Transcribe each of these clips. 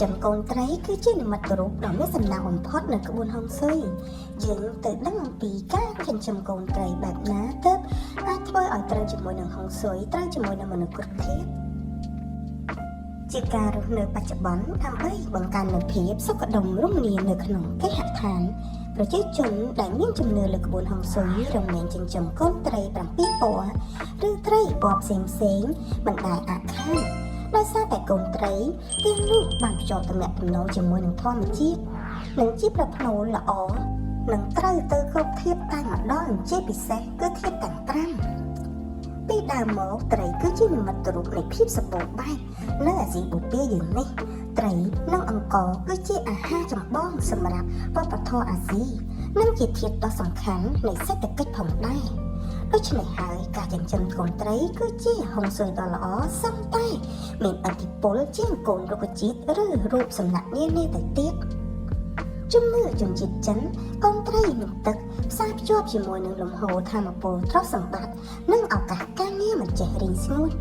ចិញ្ចឹមកូនត្រីគឺជានិមិត្តរូបដ៏មានសំណាងបំផុតនៅក្បួនហុងស៊ុយយើងទៅដឹងអំពីការចិញ្ចឹមកូនត្រីបែបណាទើបអាចធ្វើឲ្យត្រូវជាមួយនឹងហុងស៊ុយត្រូវជាមួយនឹងមនុស្សគ្រប់ធាតុជាការរស់នៅបច្ចុប្បន្នដើម្បីបង្កើននូវភាពសុខដុមរមនានៅក្នុងគេហដ្ឋានប្រជាជនដែលមានជំនឿលើក្បួនហុងស៊ុយរមែងចិញ្ចឹមកូនត្រី7ពណ៌ឬត្រីពណ៌ផ្សេងៗមិនដែលអាក់ខានដោយសារតែកូនត្រីទាំងនោះបានភ្ជាប់ទំនាក់ទំនងជាមួយនឹងធម្មជាតិនិងជាប្រផ្នូលល្អនិងត្រូវទៅគ្រប់ធាតុតែម្ដងជាពិសេសគឺធាតុទាំង5ពីដើមមកត្រីគឺជានិមិត្តរូបនៃភាពសម្បូរបែបនៅអាស៊ីបូព៌ាយើងនេះត្រីនិងអង្ករគឺជាអាហារចម្បងសម្រាប់វប្បធម៌អាស៊ីនិងជាធាតុដ៏សំខាន់នៃសេដ្ឋកិច្ចផងដែរដូច្នេះហើយការចិញ្ចឹមកូនត្រីគឺជាហុងស៊ុយដ៏ល្អសឹងតែមានឥទ្ធិពលជាងកូនរុក្ខជាតិឬរូបសំណាកនានាទៅទៀតជំនឿជនជាតិចិនកូនត្រីនឹងទឹកផ្សារភ្ជាប់ជាមួយនឹងលំហូរថាមពលទ្រព្យសម្បត្តិនិងឱកាសការងារមិនចេះរីងស្ងួត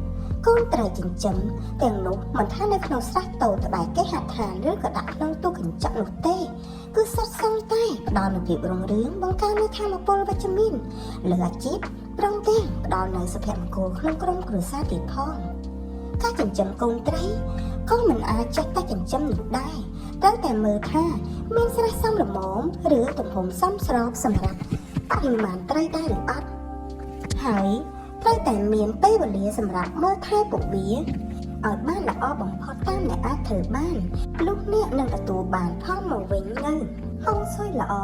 កូនត្រីចិញ្ចឹមទាំងនោះមិនថានៅក្នុងស្រះតូចក្បែរគេហដ្ឋានឬក៏ដាក់ក្នុងទូកញ្ចក់នោះទេគឺសុទ្ធសឹងតែផ្ដល់នូវភាពរុងរឿងបង្កើននូវថាមពលវិជ្ជមានលើអាជីពព្រមទាំងផ្ដល់នូវសុភមង្គលក្នុងក្រុមគ្រួសារទៀតផងការចិញ្ចឹមកូនត្រីក៏មិនអាចចេះតែចិញ្ចឹមនោះដែរត្រូវតែមើលថាមានស្រះសមល្មមឬទំហំសមស្របសម្រាប់បរិមាណត្រីដែរឬអត់ហើយត្រូវតែមានពេលវេលាសម្រាប់មើលថែពួកវាឲ្យបានល្អបំផុតតាមអ្នកអាចធ្វើបានលោកអ្នកនឹងទទួលបានផលមកវិញនៅហុងស៊ុយល្អ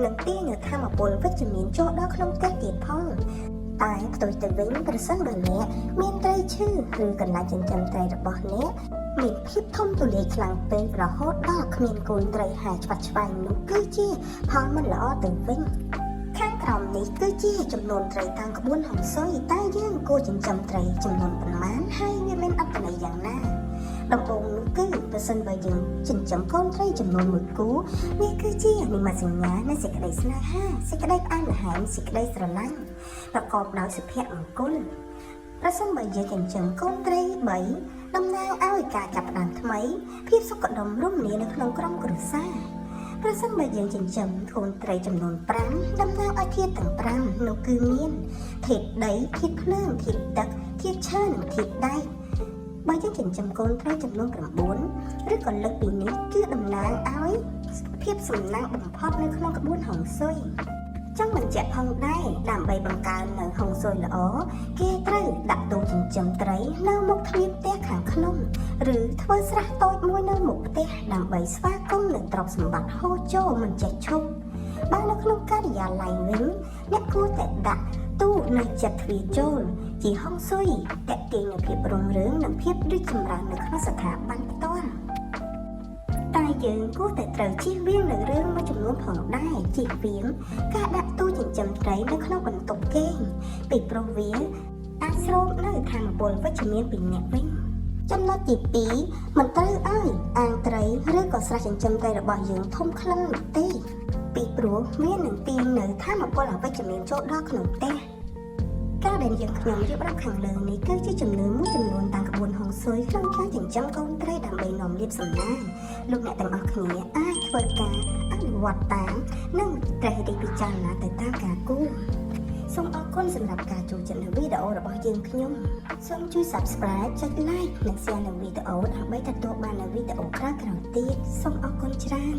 នឹងទាញនូវថាមពលវិជ្ជមានចូលដល់ក្នុងផ្ទះទៀតផងតែផ្ទុយទៅវិញប្រសិនបើអ្នកមានត្រីឈឺឬកន្លែងចិញ្ចឹមត្រីរបស់អ្នកមានភាពធំទូលាយខ្លាំងពេករហូតដល់គ្មានកូនត្រីហែច្បាត់ឆ្វែងនោះគឺជាផលមិនល្អទៅវិញខាងក្រោមនេះគឺជាចំនួនត្រីតាមក្បួនហុងស៊ុយតែយើងគួរចិញ្ចឹមត្រីចំនួនប៉ុន្មានហើយវាមានអត្ថន័យយ៉ាងណាដំបូងនោះគឺប្រសិនបើយើងចិញ្ចឹមកូនត្រីចំនួន1គូវាគឺជានិមិត្តសញ្ញានៃសេចក្តីស្នេហាសេចក្តីផ្អែមល្ហែមសេចក្តីស្រឡាញ់ប្រកបដោយសុភមង្គលប្រសិនបើយើងចិញ្ចឹមកូនត្រី3តំណាងឲ្យការចាប់ផ្ដើមថ្មីភាពសុខដុមរមនានៅក្នុងក្រុមគ្រួសារប្រសិនបើយើងចិញ្ចឹមកូនត្រីចំនួន5តំណាងឲ្យធាតុទាំង5នោះគឺមានធាតុដីធាតុភ្លើងធាតុទឹកធាតុឈើនិងធាតុដែកបើយើងចិញ្ចឹមកូនត្រីចំនួន9ឬក៏លើសពីនេះគឺតំណាងឲ្យភាពសំណាងបំផុតនៅក្នុងក្បួនហុងស៊ុយចង់បញ្ជាក់ផងដែរដើម្បីបង្កើននៅហុងស៊ុយល្អគេត្រូវដាក់ទូចិញ្ចឹមត្រីនៅមុខទ្វារផ្ទះខាងក្នុងឬធ្វើស្រះតូចមួយនៅមុខផ្ទះដើម្បីស្វាគមន៍នឹងទ្រព្យសម្បត្តិហូរចូលមិនចេះឈប់បើនៅក្នុងការិយាល័យវិញអ្នកគួរតែដាក់ទូនៅជិតទ្វារចូលជាហុងស៊ុយទាក់ទាញនូវភាពរុងរឿងនិងភាពរីកចម្រើននៅក្នុងស្ថាប័នផ្ទាល់តែយើងគួរតែត្រូវជៀសវាងនៅរឿងមួយចំនួនផងដែរជៀសវាងការដាក់ទូចិញ្ចឹមត្រីនៅក្នុងបន្ទប់គេងពីព្រោះវាអាចស្រូបនៅថាមពលវិជ្ជមានពីអ្នកវិញចំណុចទី2មិនត្រូវឲ្យអាងត្រីឬក៏ស្រះចិញ្ចឹមត្រីរបស់យើងធំខ្លាំងនោះទេពីព្រោះវានឹងទាញនៅថាមពលអវិជ្ជមានចូលដល់ក្នុងផ្ទះការដែលយើងខ្ញុំរៀបរាប់ខាងលើនេះគឺជាជំនឿមួយចំនួនតាមក្បួនហុងស៊ុយក្នុងការចិញ្ចឹមកូនត្រីដើម្បីនាំលាភសំណាងលោកអ្នកទាំងអស់គ្នាអាចធ្វើការអនុវត្តតាមនិងត្រេះរិះពិចារណាទៅតាមការគូសូមអរគុណសម្រាប់ការចូលចិត្តនៅវីដេអូរបស់យើងខ្ញុំសូមជួយ Subscribe ចុច Like និង Share នៅវីដេអូដើម្បីទទួលបាននូវវីដេអូក្រោយៗទៀតសូមអរគុណច្រើន